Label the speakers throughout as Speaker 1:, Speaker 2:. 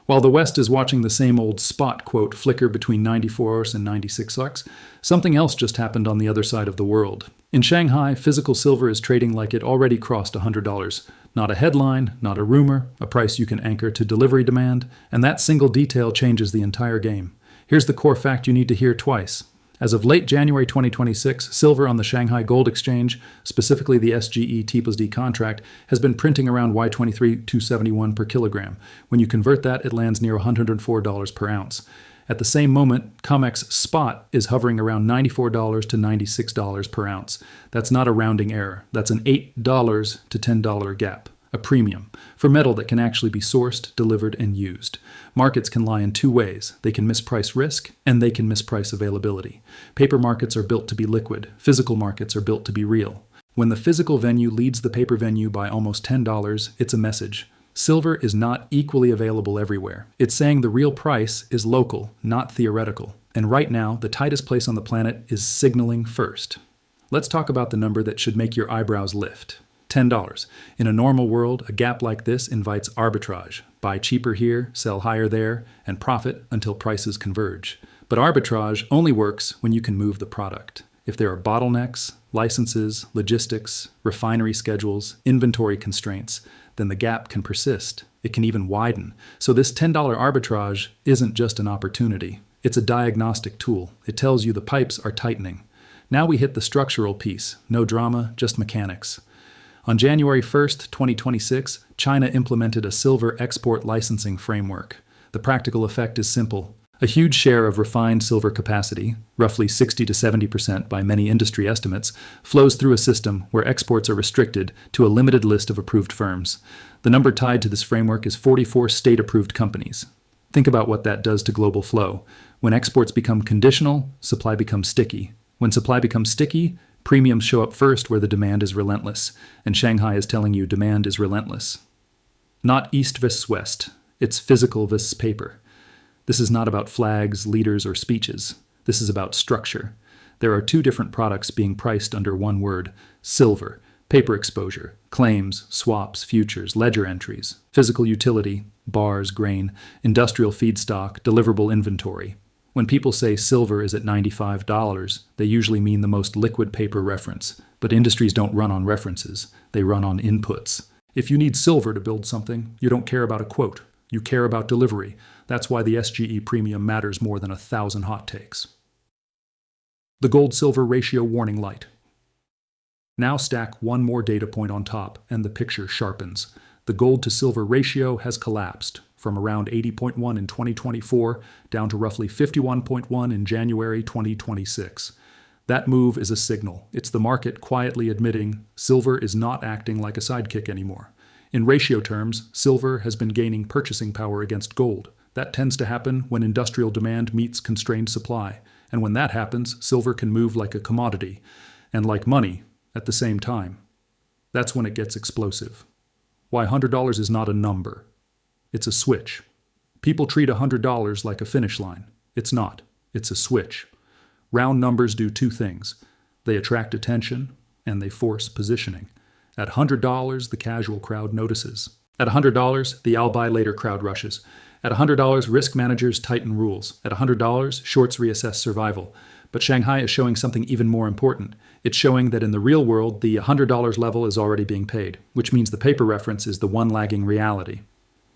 Speaker 1: While the West is watching the same old spot quote flicker between 94 and 96 bucks, something else just happened on the other side of the world. In Shanghai, physical silver is trading like it already crossed $100. Not a headline, not a rumor, a price you can anchor to delivery demand, and that single detail changes the entire game. Here's the core fact you need to hear twice. As of late January 2026, silver on the Shanghai Gold Exchange, specifically the SGE T+D contract, has been printing around Y23,271 per kilogram. When you convert that, it lands near $104 per ounce. At the same moment, COMEX spot is hovering around $94 to $96 per ounce. That's not a rounding error. That's an $8 to $10 gap. A premium, for metal that can actually be sourced, delivered, and used. Markets can lie in two ways. They can misprice risk, and they can misprice availability. Paper markets are built to be liquid. Physical markets are built to be real. When the physical venue leads the paper venue by almost $10, it's a message. Silver is not equally available everywhere. It's saying the real price is local, not theoretical. And right now, the tightest place on the planet is signaling first. Let's talk about the number that should make your eyebrows lift. $10. In a normal world, a gap like this invites arbitrage. Buy cheaper here, sell higher there, and profit until prices converge. But arbitrage only works when you can move the product. If there are bottlenecks, licenses, logistics, refinery schedules, inventory constraints, then the gap can persist. It can even widen. So this $10 arbitrage isn't just an opportunity. It's a diagnostic tool. It tells you the pipes are tightening. Now we hit the structural piece. No drama, just mechanics. On January 1st, 2026, China implemented a silver export licensing framework. The practical effect is simple. A huge share of refined silver capacity, roughly 60 to 70% by many industry estimates, flows through a system where exports are restricted to a limited list of approved firms. The number tied to this framework is 44 state-approved companies. Think about what that does to global flow. When exports become conditional, supply becomes sticky. When supply becomes sticky, premiums show up first where the demand is relentless, and Shanghai is telling you demand is relentless. Not east versus west, it's physical versus paper. This is not about flags, leaders, or speeches. This is about structure. There are two different products being priced under one word: silver, paper exposure, claims, swaps, futures, ledger entries, physical utility, bars, grain, industrial feedstock, deliverable inventory. When people say silver is at $95, they usually mean the most liquid paper reference. But industries don't run on references. They run on inputs. If you need silver to build something, you don't care about a quote. You care about delivery. That's why the SGE premium matters more than 1,000 hot takes. The gold-silver ratio warning light. Now stack one more data point on top, and the picture sharpens. The gold-to-silver ratio has collapsed from around 80.1 in 2024 down to roughly 51.1 in January 2026. That move is a signal. It's the market quietly admitting silver is not acting like a sidekick anymore. In ratio terms, silver has been gaining purchasing power against gold. That tends to happen when industrial demand meets constrained supply. And when that happens, silver can move like a commodity and like money at the same time. That's when it gets explosive. Why $100 is not a number. It's a switch. People treat $100 like a finish line. It's not. It's a switch. Round numbers do two things. They attract attention, and they force positioning. At $100, the casual crowd notices. At $100, the I'll buy later crowd rushes. At $100, risk managers tighten rules. At $100, shorts reassess survival. But Shanghai is showing something even more important. It's showing that in the real world, the $100 level is already being paid, which means the paper reference is the one lagging reality.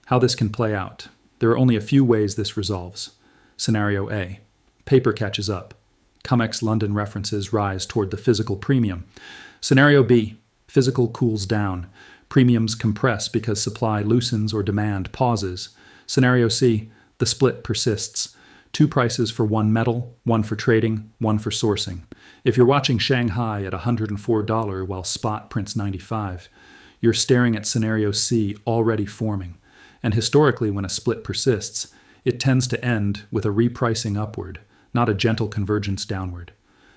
Speaker 1: How this can play out. There are only a few ways this resolves. Scenario A. Paper catches up. COMEX London references rise toward the physical premium. Scenario B. Physical cools down. Premiums compress because supply loosens or demand pauses. Scenario C. The split persists. Two prices for one metal, one for trading, one for sourcing. If you're watching Shanghai at $104 while spot prints 95, you're staring at scenario C already forming. And historically, when a split persists, it tends to end with a repricing upward, not a gentle convergence downward.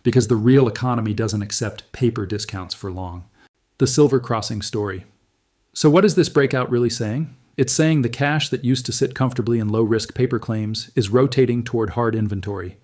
Speaker 1: Because the real economy doesn't accept paper discounts for long. The silver crossing story. So what is this breakout really saying? It's saying the cash that used to sit comfortably in low-risk paper claims is rotating toward hard inventory.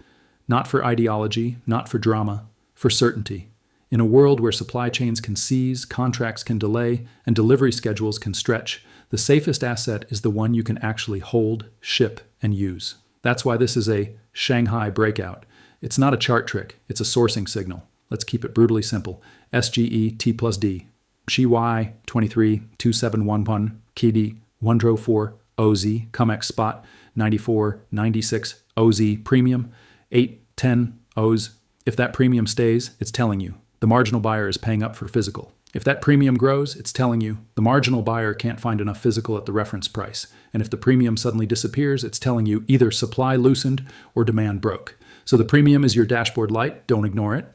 Speaker 1: Not for ideology, not for drama, for certainty. In a world where supply chains can seize, contracts can delay, and delivery schedules can stretch, The safest asset is the one you can actually hold, ship, and use. That's why this is a Shanghai breakout. It's not a chart trick, it's a sourcing signal. Let's keep it brutally simple. SGE T plus D. SHANGHAI 232711 KD 104 OZ COMEX spot 9496 OZ premium 810 OZ. If that premium stays, it's telling you the marginal buyer is paying up for physical. If that premium grows, it's telling you the marginal buyer can't find enough physical at the reference price. And if the premium suddenly disappears, it's telling you either supply loosened or demand broke. So the premium is your dashboard light, don't ignore it.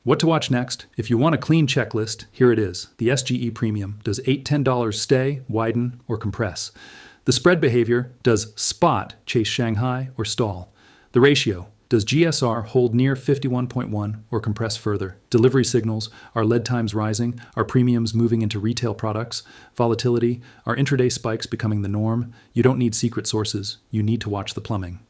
Speaker 1: What to watch next? If you want a clean checklist, here it is. The SGE premium. Does $8-10 stay, widen, or compress? The spread behavior. Does spot chase Shanghai or stall? The ratio. Does GSR hold near 51.1 or compress further? Delivery signals. Are lead times rising? Are premiums moving into retail products? Volatility. Are intraday spikes becoming the norm? You don't need secret sources. You need to watch the plumbing.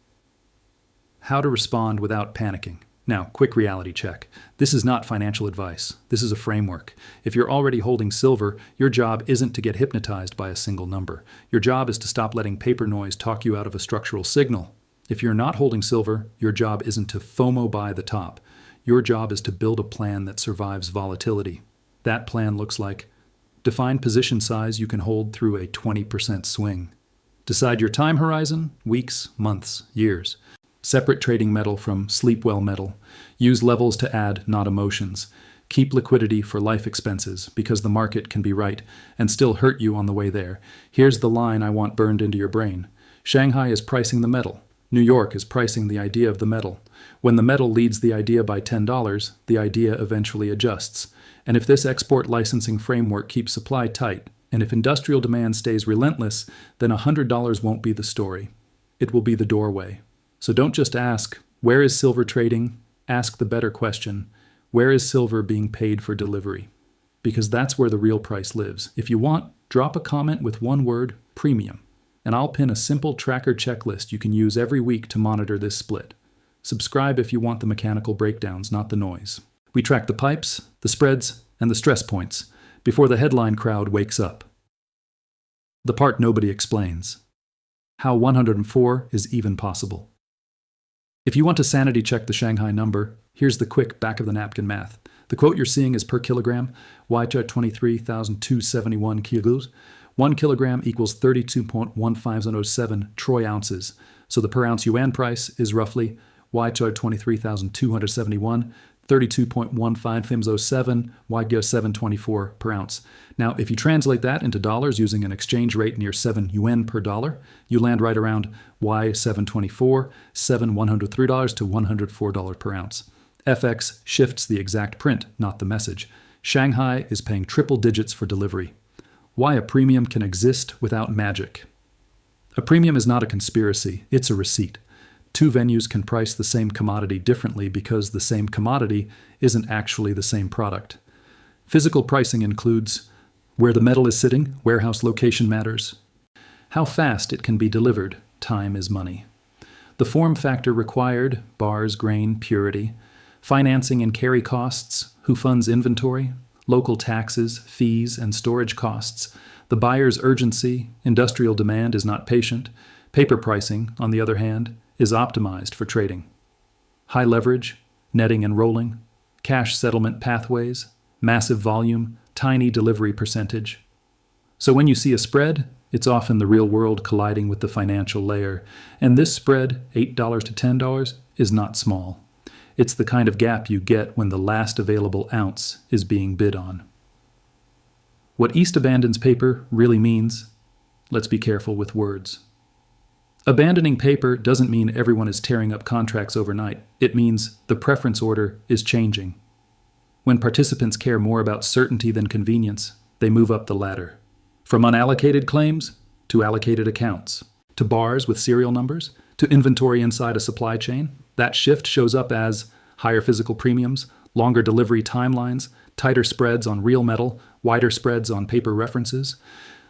Speaker 1: How to respond without panicking. Now, quick reality check. This is not financial advice. This is a framework. If you're already holding silver, your job isn't to get hypnotized by a single number. Your job is to stop letting paper noise talk you out of a structural signal. If you're not holding silver, your job isn't to FOMO buy the top. Your job is to build a plan that survives volatility. That plan looks like: define position size you can hold through a 20% swing. Decide your time horizon, weeks, months, years. Separate trading metal from sleep well metal. Use levels to add, not emotions. Keep liquidity for life expenses, because the market can be right and still hurt you on the way there. Here's the line I want burned into your brain. Shanghai is pricing the metal. New York is pricing the idea of the metal. When the metal leads the idea by $10, the idea eventually adjusts. And if this export licensing framework keeps supply tight, and if industrial demand stays relentless, then $100 won't be the story. It will be the doorway. So don't just ask, where is silver trading? Ask the better question, where is silver being paid for delivery? Because that's where the real price lives. If you want, drop a comment with one word, premium, and I'll pin a simple tracker checklist you can use every week to monitor this split. Subscribe if you want the mechanical breakdowns, not the noise. We track the pipes, the spreads, and the stress points before the headline crowd wakes up. The part nobody explains. How 104 is even possible. If you want to sanity check the Shanghai number, here's the quick back-of-the-napkin math. The quote you're seeing is per kilogram, YCHA 23,271 kilograms. 1 kilogram equals 32.1507 troy ounces. So the per ounce yuan price is roughly YCHA 23,271, 32.1507, YGO 724 per ounce. Now, if you translate that into dollars using an exchange rate near 7 yuan per dollar, you land right around Y724, $103 to $104 per ounce. FX shifts the exact print, not the message. Shanghai is paying triple digits for delivery. Why a premium can exist without magic. A premium is not a conspiracy, it's a receipt. Two venues can price the same commodity differently because the same commodity isn't actually the same product. Physical pricing includes where the metal is sitting, warehouse location matters. How fast it can be delivered, time is money. The form factor required, bars, grain, purity. Financing and carry costs, who funds inventory, local taxes, fees, and storage costs. The buyer's urgency, industrial demand is not patient. Paper pricing, on the other hand, is optimized for trading. High leverage, netting and rolling, cash settlement pathways, massive volume, tiny delivery percentage. So when you see a spread, it's often the real world colliding with the financial layer. And this spread, $8 to $10, is not small. It's the kind of gap you get when the last available ounce is being bid on. What East abandons paper really means, let's be careful with words. Abandoning paper doesn't mean everyone is tearing up contracts overnight. It means the preference order is changing. When participants care more about certainty than convenience, they move up the ladder. From unallocated claims to allocated accounts, to bars with serial numbers, to inventory inside a supply chain, that shift shows up as higher physical premiums, longer delivery timelines, tighter spreads on real metal, wider spreads on paper references,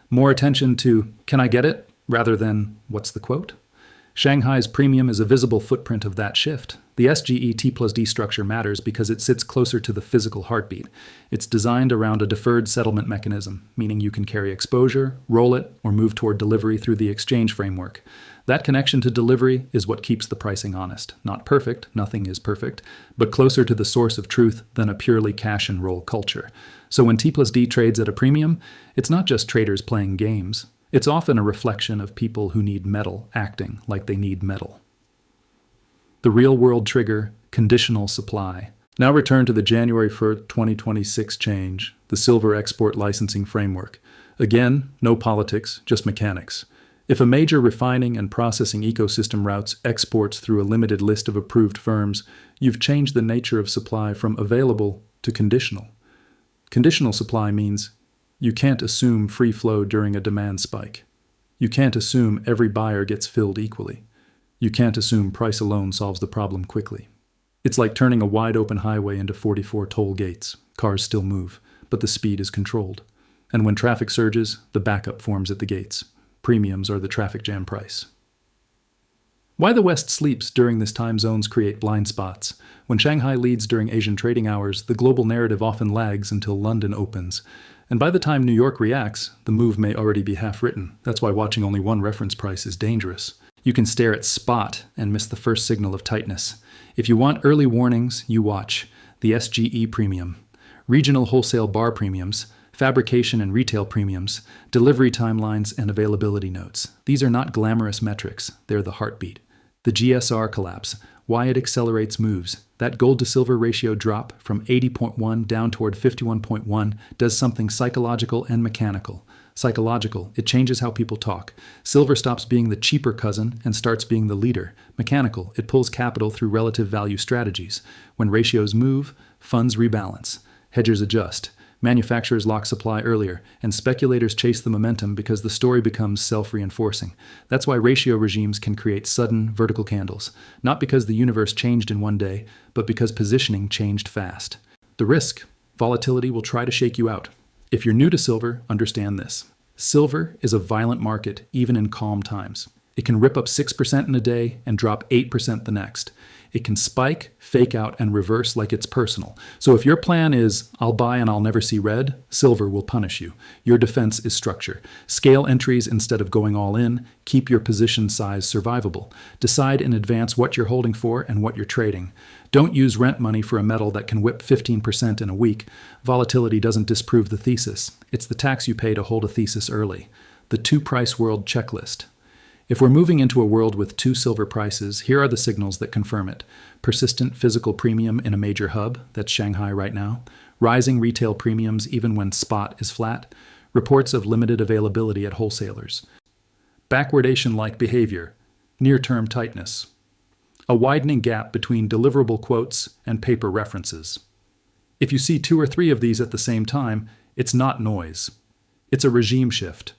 Speaker 1: more attention to "can I get it?" rather than "what's the quote?" Shanghai's premium is a visible footprint of that shift. The The SGE T plus D structure matters because it sits closer to the physical heartbeat. It's designed around a deferred settlement mechanism, meaning you can carry exposure, roll it, or move toward delivery through the exchange framework. That connection to delivery is what keeps the pricing honest. Not perfect, nothing is perfect, but closer to the source of truth than a purely cash and roll culture. So when T plus D trades at a premium, it's not just traders playing games. It's often a reflection of people who need metal acting like they need metal. The real-world trigger, conditional supply. Now return to the January 1st, 2026 change, the silver export licensing framework. Again, no politics, just mechanics. If a major refining and processing ecosystem routes exports through a limited list of approved firms, you've changed the nature of supply from available to conditional. Conditional supply means you can't assume free flow during a demand spike. You can't assume every buyer gets filled equally. You can't assume price alone solves the problem quickly. It's like turning a wide-open highway into 44 toll gates. Cars still move, but the speed is controlled. And when traffic surges, the backup forms at the gates. Premiums are the traffic jam price. Why the West sleeps during this time zones create blind spots. When Shanghai leads during Asian trading hours, the global narrative often lags until London opens. And by the time New York reacts, the move may already be half written. That's why watching only one reference price is dangerous. You can stare at spot and miss the first signal of tightness. If you want early warnings, you watch the SGE premium, regional wholesale bar premiums, fabrication and retail premiums, delivery timelines, and availability notes. These are not glamorous metrics, they're the heartbeat. The GSR collapse, why it accelerates moves. That gold to silver ratio drop from 80.1 down toward 51.1 does something psychological and mechanical. Psychological, it changes how people talk. Silver stops being the cheaper cousin and starts being the leader. Mechanical, it pulls capital through relative value strategies. When ratios move, funds rebalance. Hedgers adjust. Manufacturers lock supply earlier, and speculators chase the momentum because the story becomes self-reinforcing. That's why ratio regimes can create sudden, vertical candles. Not because the universe changed in one day, but because positioning changed fast. The risk: volatility will try to shake you out. If you're new to silver, understand this. Silver is a violent market, even in calm times. It can rip up 6% in a day and drop 8% the next. It can spike, fake out, and reverse like it's personal. So if your plan is, I'll buy and I'll never see red, silver will punish you. Your defense is structure. Scale entries instead of going all in. Keep your position size survivable. Decide in advance what you're holding for and what you're trading. Don't use rent money for a metal that can whip 15% in a week. Volatility doesn't disprove the thesis. It's the tax you pay to hold a thesis early. The two-price world checklist. If we're moving into a world with two silver prices, here are the signals that confirm it. Persistent physical premium in a major hub, that's Shanghai right now. Rising retail premiums even when spot is flat. Reports of limited availability at wholesalers. Backwardation-like behavior. Near-term tightness. A widening gap between deliverable quotes and paper references. If you see two or three of these at the same time, it's not noise. It's a regime shift.